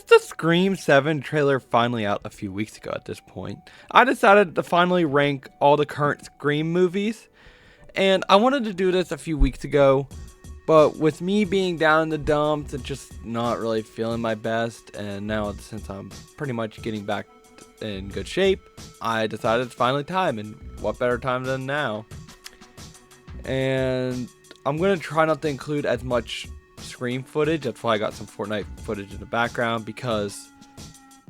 With the Scream 7 trailer finally out a few weeks ago at this point, I decided to finally rank all the current Scream movies. And I wanted to do this a few weeks ago, but with me being down in the dumps and just not really feeling my best, and now since I'm pretty much getting back in good shape, I decided it's finally time, and what better time than now. And I'm going to try not to include as much Scream footage. That's why I got some Fortnite footage in the background, because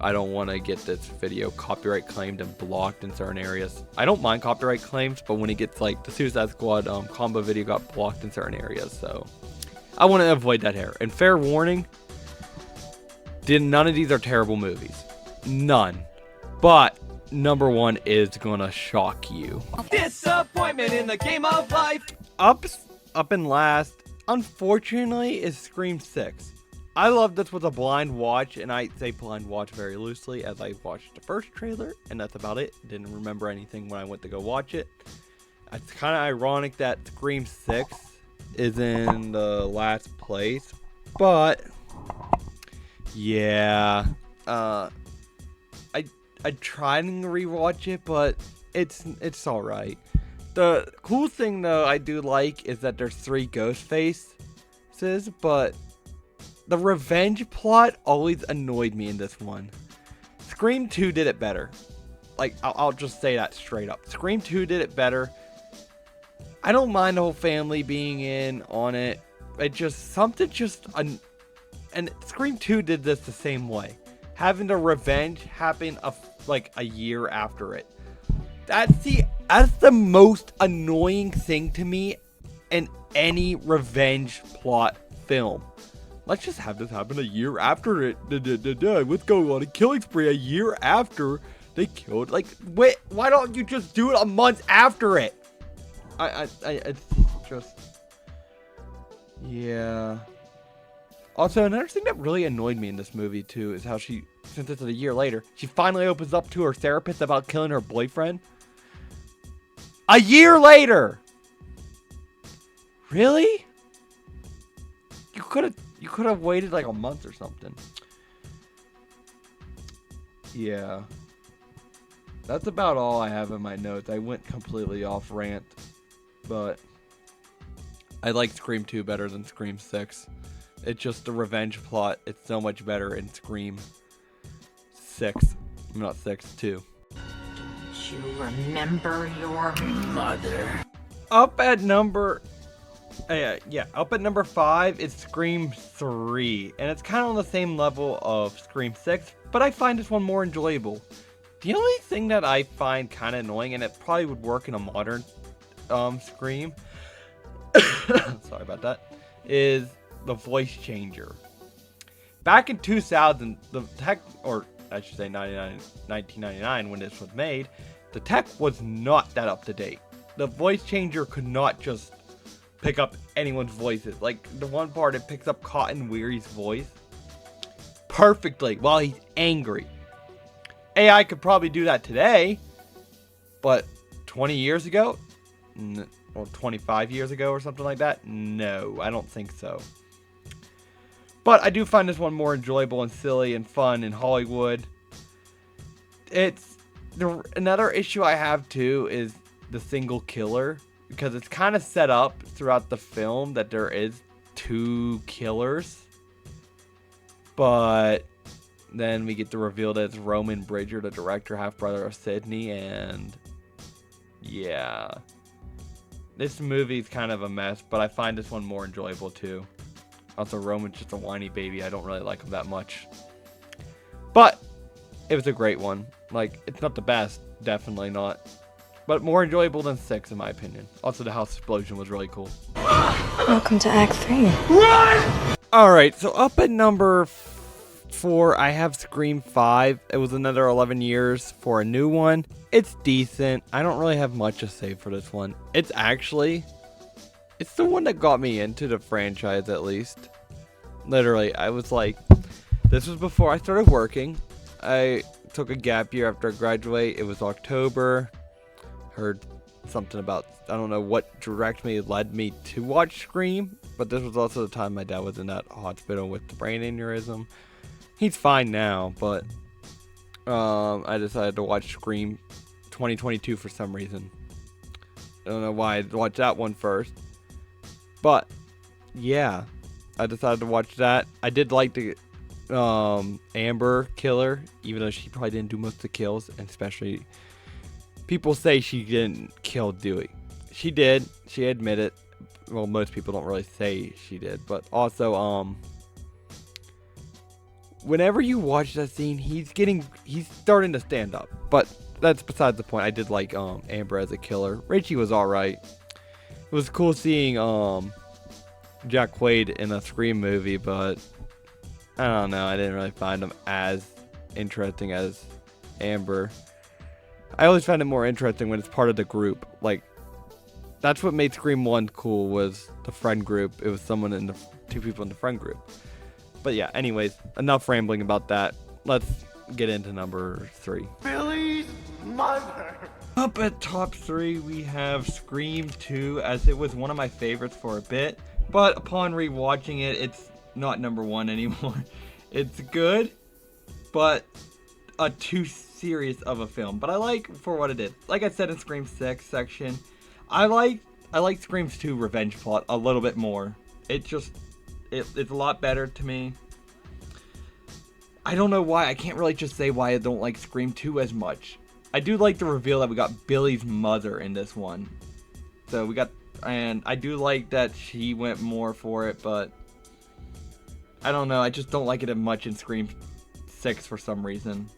I don't want to get this video copyright claimed and blocked in certain areas. I don't mind copyright claims, but when it gets like the Suicide Squad combo video got blocked in certain areas, so I want to avoid that here. And fair warning, none of these are terrible movies. None. But number one is gonna shock you. Disappointment in the game of life. Up and last, unfortunately, is Scream 6. I love this was a blind watch, and I say blind watch very loosely, as I watched the first trailer, and that's about it. Didn't remember anything when I went to go watch it. It's kind of ironic that Scream 6 is in the last place, but yeah, I tried to rewatch it, but it's all right. The cool thing, though, I do like is that there's 3 ghost faces, but the revenge plot always annoyed me in this one. Scream 2 did it better. Like, I'll just say that straight up. Scream 2 did it better. I don't mind the whole family being in on it. It just, and Scream 2 did this the same way. Having the revenge happen like a year after it. That's the most annoying thing to me in any revenge plot film. Let's just have this happen a year after it. What's going on? A killing spree a year after they killed. Like, wait, why don't you just do it a month after it? It's just, yeah. Also, another thing that really annoyed me in this movie too is how she, since it's a year later, she finally opens up to her therapist about killing her boyfriend. A year later! Really? You could have waited like a month or something. Yeah. That's about all I have in my notes. I went completely off rant, but I like Scream 2 better than Scream 6. It's just the revenge plot. It's so much better in Scream 6. I'm not 6, 2. You remember your mother. Up at number 5 is Scream 3, and it's kind of on the same level of Scream 6, but I find this one more enjoyable. The only thing that I find kind of annoying, and it probably would work in a modern Scream, sorry about that, is the voice changer. Back in 2000, the tech, or I should say 1999 when this was made, the tech was not that up to date. The voice changer could not just pick up anyone's voices. Like, the one part, it picks up Cotton Weary's voice perfectly while he's angry. AI could probably do that today, but 20 years ago, or 25 years ago or something like that, no, I don't think so. But I do find this one more enjoyable and silly and fun in Hollywood. Another issue I have too is the single killer, because it's kind of set up throughout the film that there is 2 killers, but then we get to reveal that it's Roman Bridger, the director, half brother of Sidney, and yeah, this movie's kind of a mess, but I find this one more enjoyable too. Also, Roman's just a whiny baby. I don't really like him that much, but it was a great one. Like, it's not the best, definitely not, but more enjoyable than 6 in my opinion. Also, the house explosion was really cool. Welcome to Act 3. Run! Alright, so up at number 4, I have Scream 5. It was another 11 years for a new one. It's decent. I don't really have much to say for this one. It's the one that got me into the franchise, at least. Literally, I was like, this was before I started working. I took a gap year after I graduate. It was October. Heard something about, I don't know what led me to watch Scream, but this was also the time my dad was in that hospital with the brain aneurysm. He's fine now, but I decided to watch Scream 2022 for some reason. I don't know why I watched that one first, but yeah, I decided to watch that. I did like the Amber killer, even though she probably didn't do most of the kills, and especially people say she didn't kill Dewey. She did. She admitted. Well, most people don't really say she did, but also whenever you watch that scene, he's starting to stand up. But that's besides the point. I did like Amber as a killer. Richie was alright. It was cool seeing Jack Quaid in a Scream movie, but I don't know. I didn't really find him as interesting as Amber. I always find it more interesting when it's part of the group. Like, that's what made Scream 1 cool, was the friend group. It was two people in the friend group. But yeah, anyways, enough rambling about that. Let's get into number 3. Billy's mother. Up at top 3, we have Scream 2, as it was one of my favorites for a bit. But upon rewatching it, it's not number 1 anymore. It's good, but too serious of a film. But I like for what it is. Like I said in Scream 6 section, I like Scream's 2 revenge plot a little bit more. It's a lot better to me. I don't know why. I can't really just say why I don't like Scream 2 as much. I do like the reveal that we got Billy's mother in this one. So and I do like that she went more for it, but I don't know. I just don't like it as much in Scream 6 for some reason.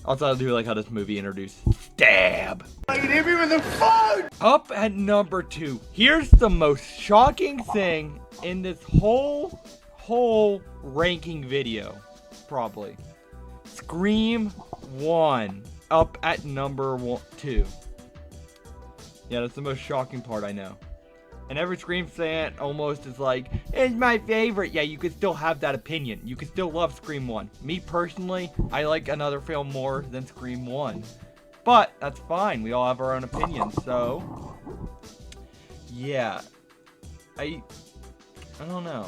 Also, I do like how this movie introduced Stab. You hit me with the phone! Up at number 2. Here's the most shocking thing in this whole ranking video, probably. Scream 1 up at number 2. Yeah, that's the most shocking part, I know. And every Scream fan almost is like, it's my favorite. Yeah, you could still have that opinion. You could still love Scream 1. Me personally, I like another film more than Scream 1. But that's fine. We all have our own opinions. So, yeah. I don't know.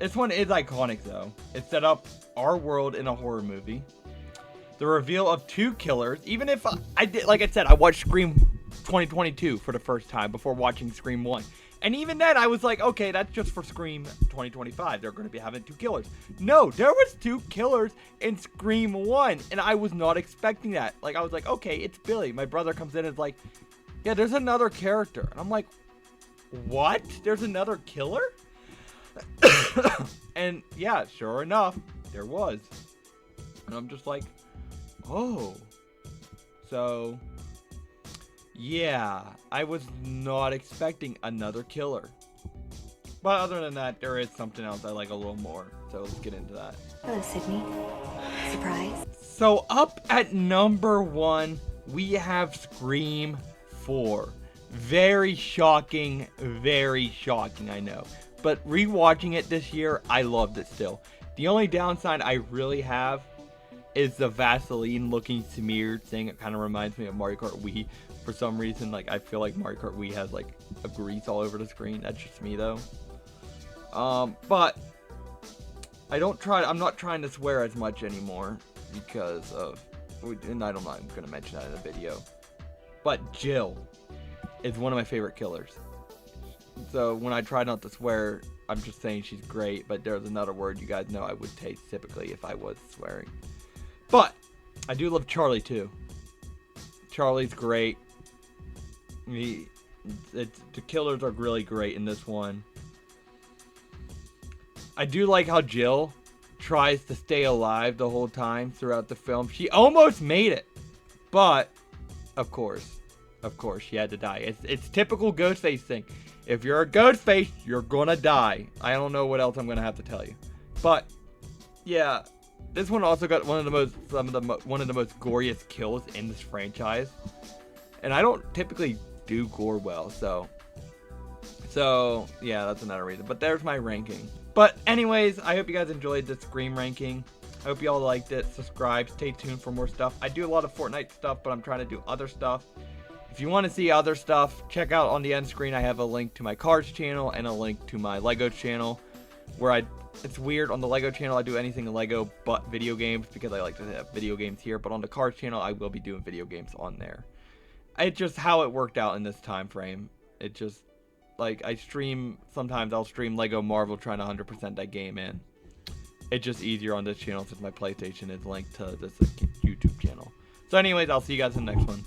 This one is iconic, though. It set up our world in a horror movie. The reveal of 2 killers. Even if I did, like I said, I watched Scream 2022 for the first time before watching Scream 1. And even then, I was like, okay, that's just for Scream 2025. They're going to be having 2 killers. No, there was 2 killers in Scream 1, and I was not expecting that. Like, I was like, okay, it's Billy. My brother comes in and is like, yeah, there's another character. And I'm like, what? There's another killer? And yeah, sure enough, there was. And I'm just like, oh. So yeah, I was not expecting another killer. But other than that, there is something else I like a little more. So let's get into that. Hello, Sydney. Surprise? So up at number 1, we have Scream 4. Very shocking, I know. But rewatching it this year, I loved it still. The only downside I really have is the Vaseline looking smeared thing. It kind of reminds me of Mario Kart Wii. For some reason, like, I feel like Mario Kart Wii has like a grease all over the screen. That's just me though. But I'm not trying to swear as much anymore because of, and I'm gonna mention that in the video. But Jill is one of my favorite killers. So when I try not to swear, I'm just saying she's great, but there's another word you guys know I would take typically if I was swearing. But I do love Charlie too. Charlie's great. The killers are really great in this one. I do like how Jill tries to stay alive the whole time throughout the film. She almost made it, but of course, she had to die. It's typical Ghostface thing. If you're a Ghostface, you're gonna die. I don't know what else I'm gonna have to tell you, but yeah, this one also got one of the most goriest kills in this franchise, and I don't typically do gore well, so yeah, that's another reason. But there's my ranking. But anyways, I hope you guys enjoyed this Scream ranking. I hope you all liked it. Subscribe, stay tuned for more stuff. I do a lot of Fortnite stuff, but I'm trying to do other stuff. If you want to see other stuff, check out on the end screen. I have a link to my cards channel and a link to my Legos channel, where I it's weird. On the Lego channel, I do anything Lego but video games because I like to have video games here. But on the Cars channel, I will be doing video games on there. It's just how it worked out in this time frame. It just, like, I stream, sometimes I'll stream Lego Marvel trying to 100% that game in. It's just easier on this channel since my PlayStation is linked to this YouTube channel. So anyways, I'll see you guys in the next one.